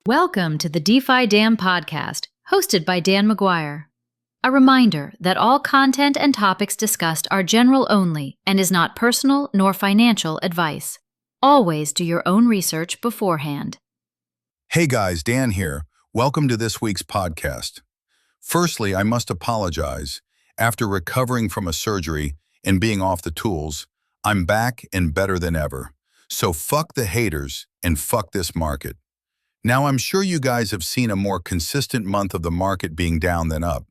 Welcome to the DeFi Dan Podcast, hosted by Dan McGuire. A reminder that all content and topics discussed are general only and is not personal nor financial advice. Always do your own research beforehand. Hey guys, Dan here. Welcome to this week's podcast. Firstly, I must apologize. After recovering from a surgery and being off the tools, I'm back and better than ever. So fuck the haters and fuck this market. Now, I'm sure you guys have seen a more consistent month of the market being down than up,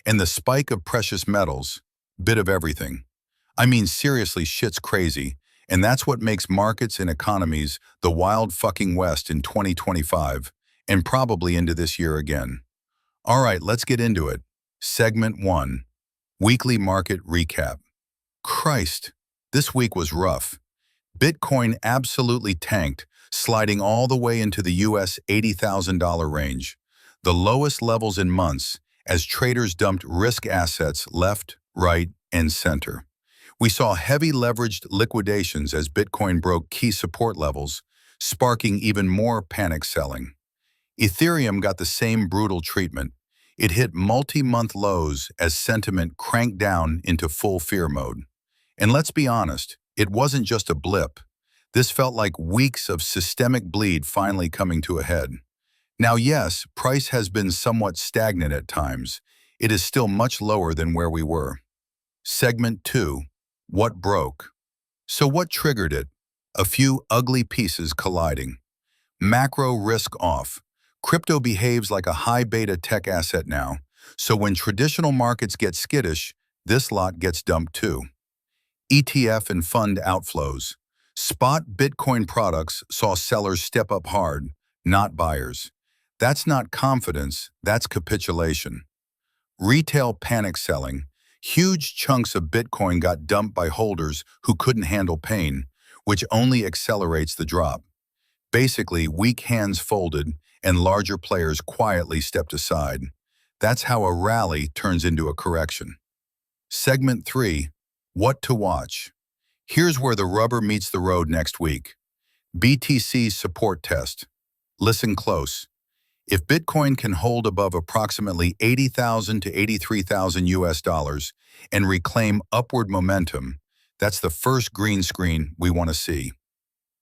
and the spike of precious metals, bit of everything. I mean, seriously, shit's crazy, and that's what makes markets and economies the wild fucking west in 2025, and probably into this year again. All right, let's get into it. Segment 1, Weekly Market Recap. Christ, this week was rough. Bitcoin absolutely tanked, sliding all the way into the US $80,000 range, the lowest levels in months, as traders dumped risk assets left, right, and center. We saw heavy leveraged liquidations as Bitcoin broke key support levels, sparking even more panic selling. Ethereum got the same brutal treatment. It hit multi-month lows as sentiment cranked down into full fear mode. And let's be honest, it wasn't just a blip. This felt like weeks of systemic bleed finally coming to a head. Now yes, price has been somewhat stagnant at times. It is still much lower than where we were. Segment 2, What Broke? So what triggered it? A few ugly pieces colliding. Macro risk off. Crypto behaves like a high beta tech asset now, so when traditional markets get skittish, this lot gets dumped too. ETF and fund outflows. Spot Bitcoin products saw sellers step up hard, not buyers. That's not confidence, that's capitulation. Retail panic selling. Huge chunks of Bitcoin got dumped by holders who couldn't handle pain, which only accelerates the drop. Basically, weak hands folded and larger players quietly stepped aside. That's how a rally turns into a correction. Segment 3, What to Watch. Here's where the rubber meets the road next week. BTC's support test. Listen close. If Bitcoin can hold above approximately 80,000 to 83,000 US dollars and reclaim upward momentum, that's the first green screen we want to see.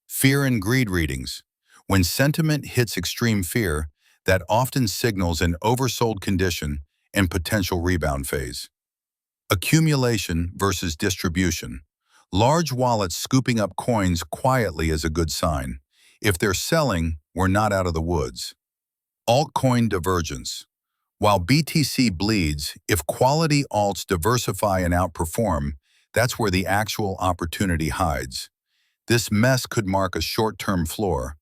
Fear and greed readings. When sentiment hits extreme fear, that often signals an oversold condition and potential rebound phase. Accumulation versus distribution. Large wallets scooping up coins quietly is a good sign. If they're selling, we're not out of the woods. Altcoin divergence. While BTC bleeds, if quality alts diversify and outperform, that's where the actual opportunity hides. This mess could mark a short-term floor,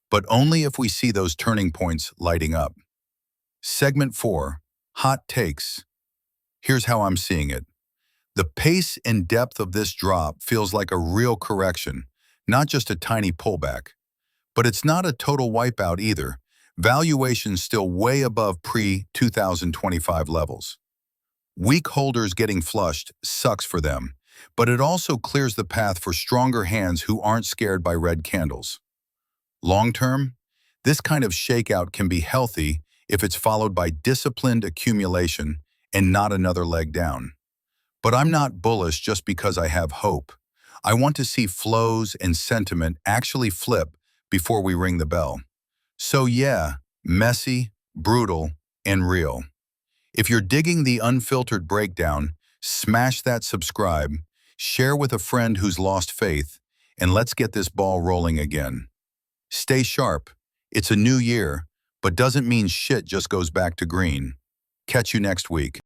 but only if we see those turning points lighting up. Segment 4, Hot Takes. Here's how I'm seeing it. The pace and depth of this drop feels like a real correction, not just a tiny pullback. But it's not a total wipeout either. Valuation's still way above pre-2025 levels. Weak holders getting flushed sucks for them, but it also clears the path for stronger hands who aren't scared by red candles. Long term, this kind of shakeout can be healthy if it's followed by disciplined accumulation and not another leg down. But I'm not bullish just because I have hope. I want to see flows and sentiment actually flip before we ring the bell. So yeah, messy, brutal, and real. If you're digging the unfiltered breakdown, smash that subscribe, share with a friend who's lost faith, and let's get this ball rolling again. Stay sharp. It's a new year, but doesn't mean shit just goes back to green. Catch you next week.